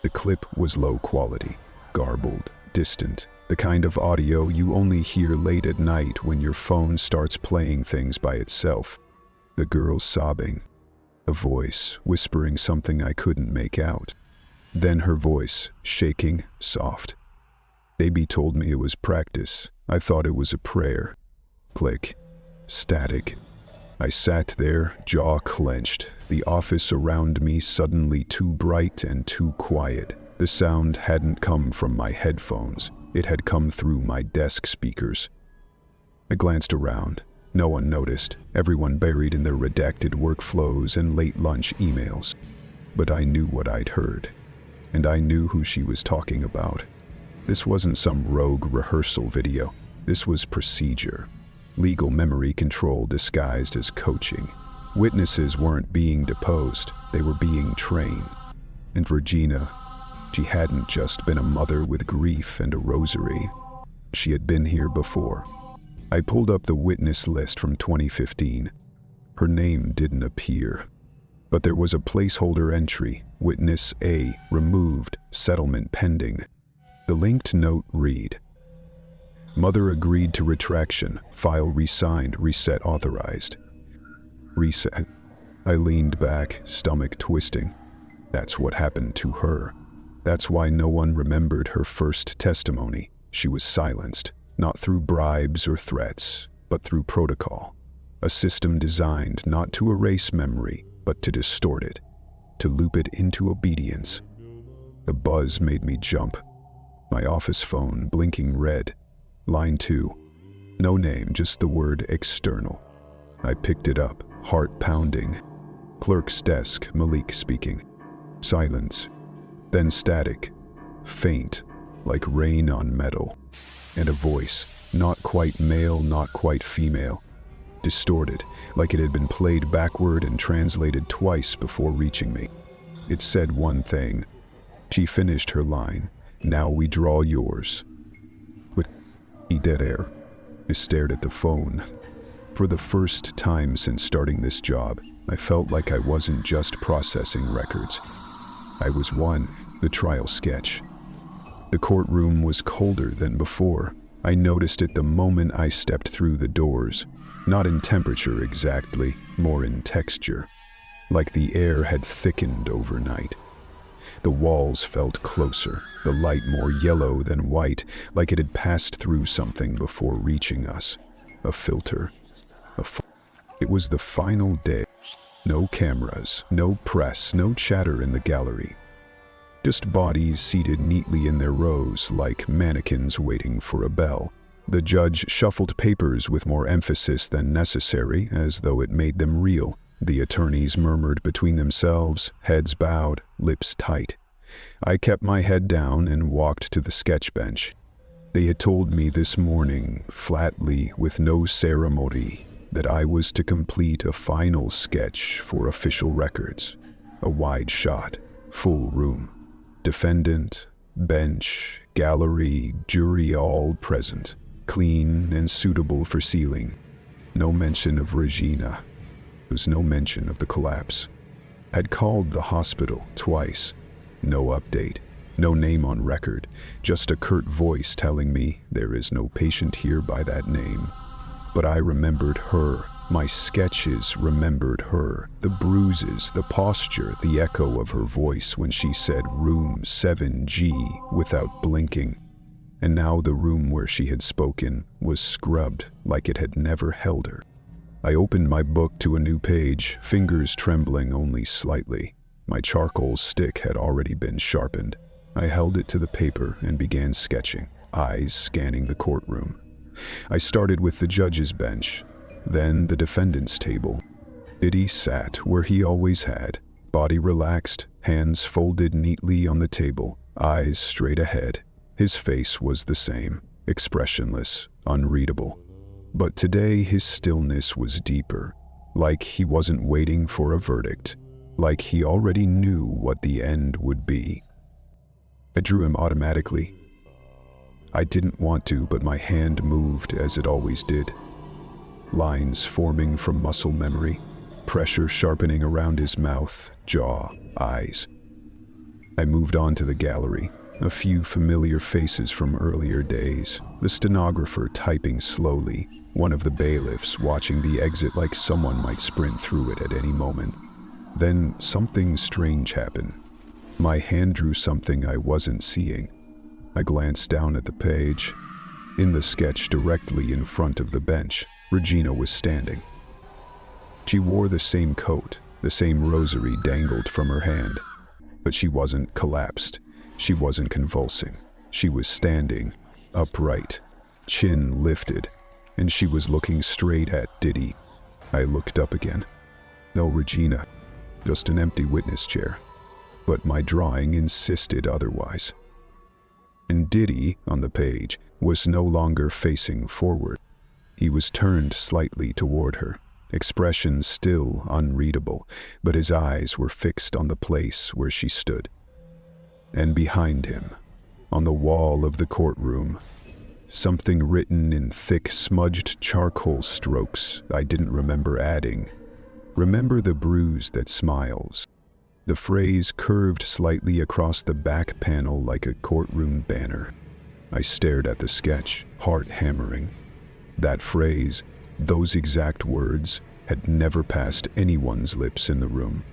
The clip was low quality, garbled, distant, the kind of audio you only hear late at night when your phone starts playing things by itself. The girl sobbing. A voice whispering something I couldn't make out. Then her voice, shaking, soft. Baby told me it was practice. I thought it was a prayer. Click. Static. I sat there, jaw clenched, the office around me suddenly too bright and too quiet. The sound hadn't come from my headphones. It had come through my desk speakers. I glanced around. No one noticed, everyone buried in their redacted workflows and late lunch emails. But I knew what I'd heard, and I knew who she was talking about. This wasn't some rogue rehearsal video. This was procedure. Legal memory control disguised as coaching. Witnesses weren't being deposed, they were being trained. And Regina, she hadn't just been a mother with grief and a rosary. She had been here before. I pulled up the witness list from 2015. Her name didn't appear, but there was a placeholder entry, Witness A, removed, settlement pending. The linked note read, Mother agreed to retraction, file re-signed, reset authorized. Reset. I leaned back, stomach twisting. That's what happened to her. That's why no one remembered her first testimony. She was silenced. Not through bribes or threats, but through protocol. A system designed not to erase memory, but to distort it, to loop it into obedience. The buzz made me jump. My office phone blinking red. Line 2. No name, just the word external. I picked it up, heart pounding. Clerk's desk, Malik speaking. Silence. Then static. Faint, like rain on metal. And a voice, not quite male, not quite female. distorted, like it had been played backward and translated twice before reaching me. It said one thing. She finished her line. "Now we draw yours." With dead air, I stared at the phone. For the first time since starting this job, I felt like I wasn't just processing records. I was the trial sketch. The courtroom was colder than before. I noticed it the moment I stepped through the doors. Not in temperature exactly, more in texture. Like the air had thickened overnight. The walls felt closer, the light more yellow than white, like it had passed through something before reaching us. A filter. It was the final day. No cameras, no press, no chatter in the gallery. Just bodies seated neatly in their rows like mannequins waiting for a bell. The judge shuffled papers with more emphasis than necessary, as though it made them real. The attorneys murmured between themselves, heads bowed, lips tight. I kept my head down and walked to the sketch bench. They had told me this morning, flatly, with no ceremony, that I was to complete a final sketch for official records. A wide shot, full room. Defendant, bench, gallery, jury all present. Clean and suitable for sealing. No mention of Regina. There was no mention of the collapse. Had called the hospital twice. No update. No name on record. Just a curt voice telling me there is no patient here by that name. But I remembered her. My sketches remembered her. The bruises, the posture, the echo of her voice when she said room 7G without blinking. And now the room where she had spoken was scrubbed like it had never held her. I opened my book to a new page, fingers trembling only slightly. My charcoal stick had already been sharpened. I held it to the paper and began sketching, eyes scanning the courtroom. I started with the judge's bench, then the defendant's table. Diddy sat where he always had, body relaxed, hands folded neatly on the table, eyes straight ahead. His face was the same, expressionless, unreadable. But today his stillness was deeper, like he wasn't waiting for a verdict, like he already knew what the end would be. I drew him automatically. I didn't want to, but my hand moved as it always did. Lines forming from muscle memory, pressure sharpening around his mouth, jaw, eyes. I moved on to the gallery. A few familiar faces from earlier days, the stenographer typing slowly, one of the bailiffs watching the exit like someone might sprint through it at any moment. Then something strange happened. My hand drew something I wasn't seeing. I glanced down at the page. In the sketch directly in front of the bench, Regina was standing. She wore the same coat, the same rosary dangled from her hand, but she wasn't collapsed. She wasn't convulsing. She was standing, upright, chin lifted, and she was looking straight at Diddy. I looked up again. No Regina, just an empty witness chair. But my drawing insisted otherwise. And Diddy, on the page, was no longer facing forward. He was turned slightly toward her, expression still unreadable, but his eyes were fixed on the place where she stood. And behind him, on the wall of the courtroom, something written in thick, smudged charcoal strokes I didn't remember adding. Remember the bruise that smiles. The phrase curved slightly across the back panel like a courtroom banner. I stared at the sketch, heart hammering. That phrase, those exact words, had never passed anyone's lips in the room.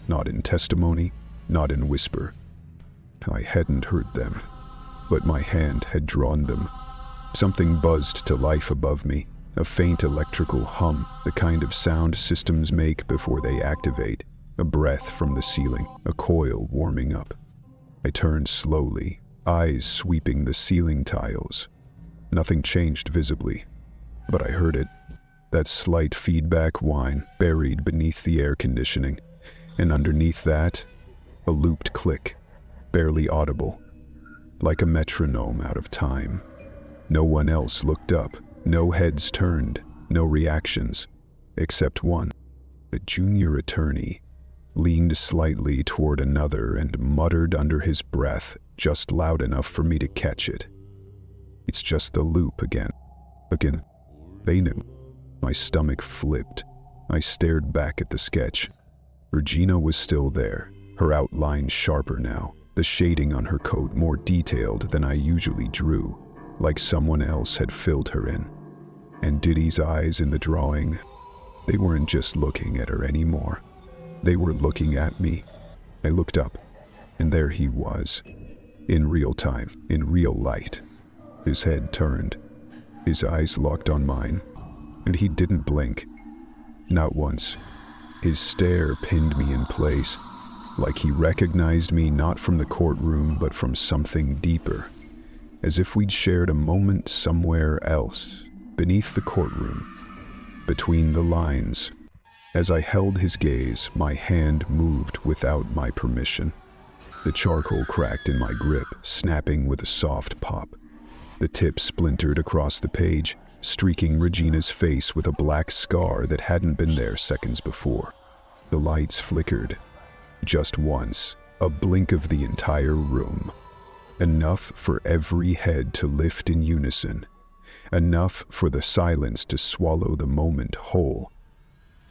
Not in testimony, not in whisper. I hadn't heard them, but my hand had drawn them. Something buzzed to life above me, a faint electrical hum, the kind of sound systems make before they activate, a breath from the ceiling, a coil warming up. I turned slowly, eyes sweeping the ceiling tiles. Nothing changed visibly, but I heard it, that slight feedback whine buried beneath the air conditioning, and underneath that, a looped click. Barely audible, like a metronome out of time. No one else looked up, no heads turned, no reactions, except one. A junior attorney leaned slightly toward another and muttered under his breath, just loud enough for me to catch it. "It's just the loop again. Again." They knew. My stomach flipped. I stared back at the sketch. Regina was still there, her outline sharper now, the shading on her coat more detailed than I usually drew, like someone else had filled her in. And Diddy's eyes in the drawing, they weren't just looking at her anymore. They were looking at me. I looked up, and there he was, in real time, in real light. His head turned, his eyes locked on mine, and he didn't blink. Not once. His stare pinned me in place, like he recognized me not from the courtroom but from something deeper, as if we'd shared a moment somewhere else, beneath the courtroom, between the lines. As I held his gaze, my hand moved without my permission. The charcoal cracked in my grip, snapping with a soft pop. The tip splintered across the page, streaking Regina's face with a black scar that hadn't been there seconds before. The lights flickered. Just once, a blink of the entire room. Enough for every head to lift in unison. Enough for the silence to swallow the moment whole.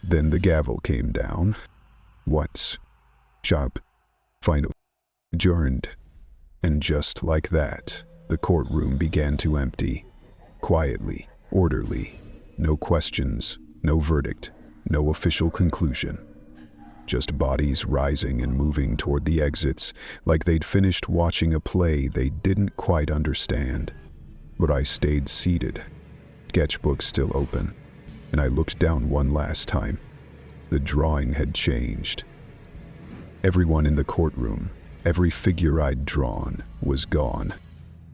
Then the gavel came down. Once. Sharp. Final. Adjourned. And just like that, the courtroom began to empty. Quietly, orderly. No questions, no verdict, no official conclusion. Just bodies rising and moving toward the exits, like they'd finished watching a play they didn't quite understand. But I stayed seated, sketchbook still open, and I looked down one last time. The drawing had changed. Everyone in the courtroom, every figure I'd drawn, was gone.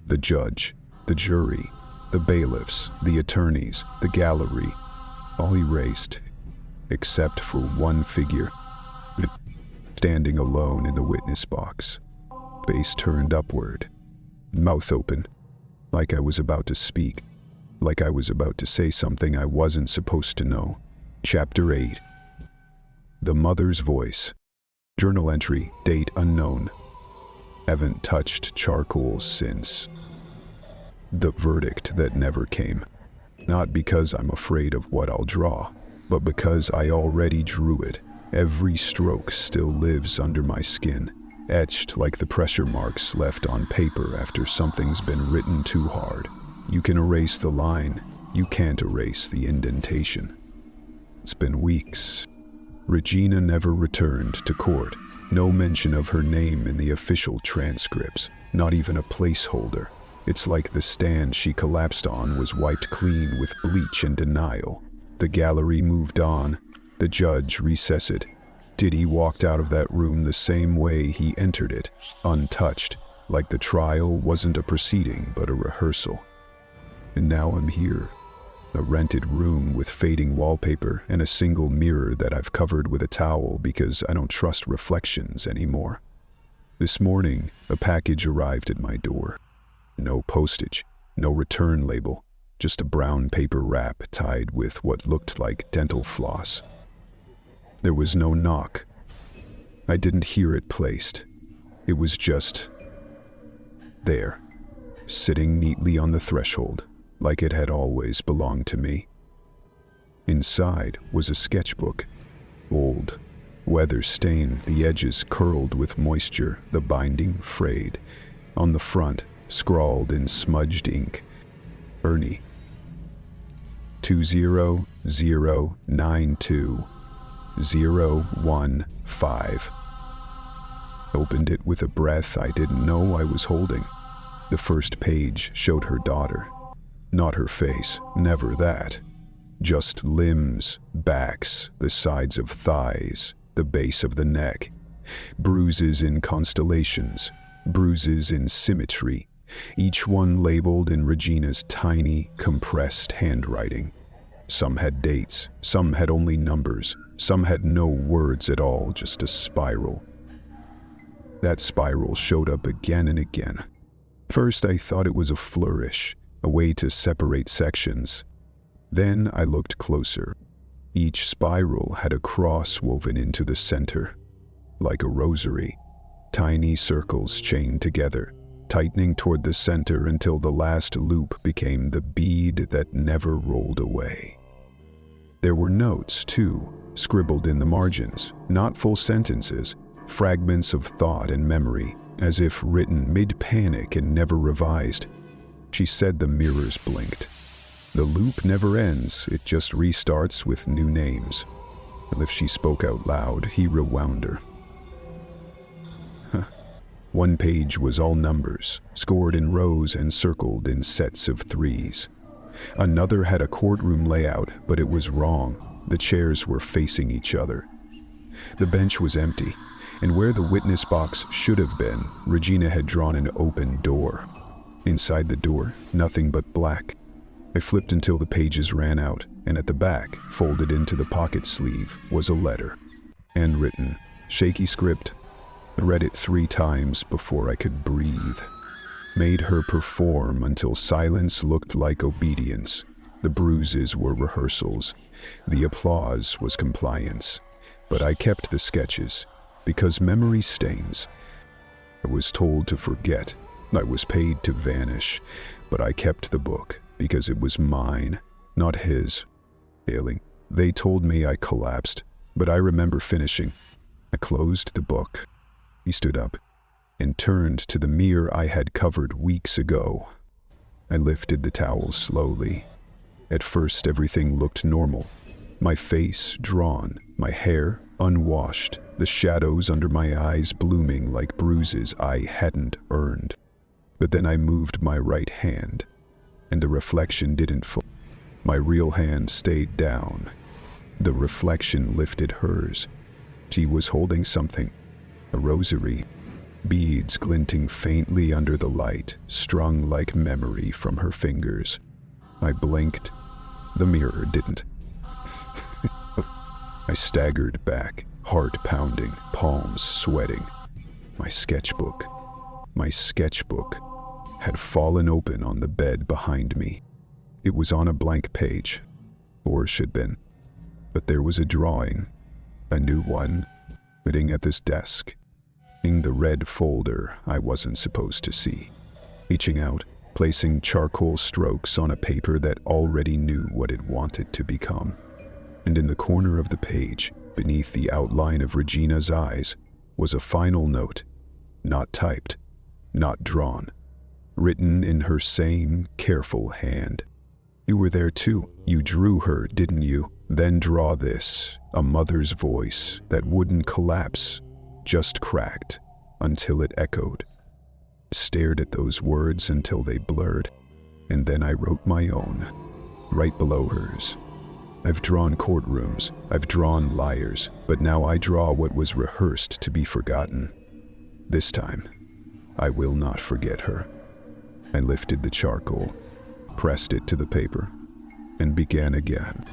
The judge, the jury, the bailiffs, the attorneys, the gallery, all erased, except for one figure, standing alone in the witness box, face turned upward, mouth open, like I was about to speak, like I was about to say something I wasn't supposed to know. Chapter 8. The mother's voice. Journal entry, date unknown. Haven't touched charcoal since. The verdict that never came. Not because I'm afraid of what I'll draw, but because I already drew it. Every stroke still lives under my skin, etched like the pressure marks left on paper after something's been written too hard. You can erase the line, you can't erase the indentation. It's been weeks. Regina never returned to court. No mention of her name in the official transcripts, not even a placeholder. It's like the stand she collapsed on was wiped clean with bleach and denial. The gallery moved on. The judge recessed. Diddy walked out of that room the same way he entered it, untouched, like the trial wasn't a proceeding but a rehearsal. And now I'm here. A rented room with fading wallpaper and a single mirror that I've covered with a towel because I don't trust reflections anymore. This morning, a package arrived at my door. No postage, no return label, just a brown paper wrap tied with what looked like dental floss. There was no knock. I didn't hear it placed. It was just there, sitting neatly on the threshold, like it had always belonged to me. Inside was a sketchbook, old, weather-stained, the edges curled with moisture, the binding frayed. On the front, scrawled in smudged ink, Ernie, 20092-015. Opened it with a breath I didn't know I was holding. The first page showed her daughter. Not her face, never that. Just limbs, backs, the sides of thighs, the base of the neck. Bruises in constellations, bruises in symmetry, each one labeled in Regina's tiny, compressed handwriting. Some had dates, some had only numbers, some had no words at all, just a spiral. That spiral showed up again and again. First I thought it was a flourish, a way to separate sections. Then I looked closer. Each spiral had a cross woven into the center, like a rosary, tiny circles chained together, tightening toward the center until the last loop became the bead that never rolled away. There were notes, too, scribbled in the margins, not full sentences, fragments of thought and memory, as if written mid-panic and never revised. She said the mirrors blinked. The loop never ends, it just restarts with new names. And if she spoke out loud, he rewound her. One page was all numbers, scored in rows and circled in sets of threes. Another had a courtroom layout, but it was wrong. The chairs were facing each other. The bench was empty, and where the witness box should have been, Regina had drawn an open door. Inside the door, nothing but black. I flipped until the pages ran out, and at the back, folded into the pocket sleeve, was a letter. Handwritten, shaky script. I read it 3 times before I could breathe. Made her perform until silence looked like obedience. The bruises were rehearsals. The applause was compliance. But I kept the sketches, because memory stains. I was told to forget. I was paid to vanish. But I kept the book, because it was mine, not his. Failing. They told me I collapsed, but I remember finishing. I closed the book. He stood up and turned to the mirror I had covered weeks ago. I lifted the towel slowly. At first, everything looked normal. My face drawn, my hair unwashed, the shadows under my eyes blooming like bruises I hadn't earned. But then I moved my right hand, and the reflection didn't fall. My real hand stayed down. The reflection lifted hers. She was holding something. A rosary, beads glinting faintly under the light, strung like memory from her fingers. I blinked. The mirror didn't. I staggered back, heart pounding, palms sweating. My sketchbook had fallen open on the bed behind me. It was on a blank page, or should been. But there was a drawing, a new one, sitting at this desk, in the red folder I wasn't supposed to see. Reaching out, placing charcoal strokes on a paper that already knew what it wanted to become. And in the corner of the page, beneath the outline of Regina's eyes, was a final note, not typed, not drawn, written in her same careful hand. You were there too. You drew her, didn't you? Then draw this, a mother's voice that wouldn't collapse, just cracked until it echoed. Stared at those words until they blurred, and then I wrote my own, right below hers. I've drawn courtrooms, I've drawn liars, but now I draw what was rehearsed to be forgotten. This time, I will not forget her. I lifted the charcoal, pressed it to the paper, and began again.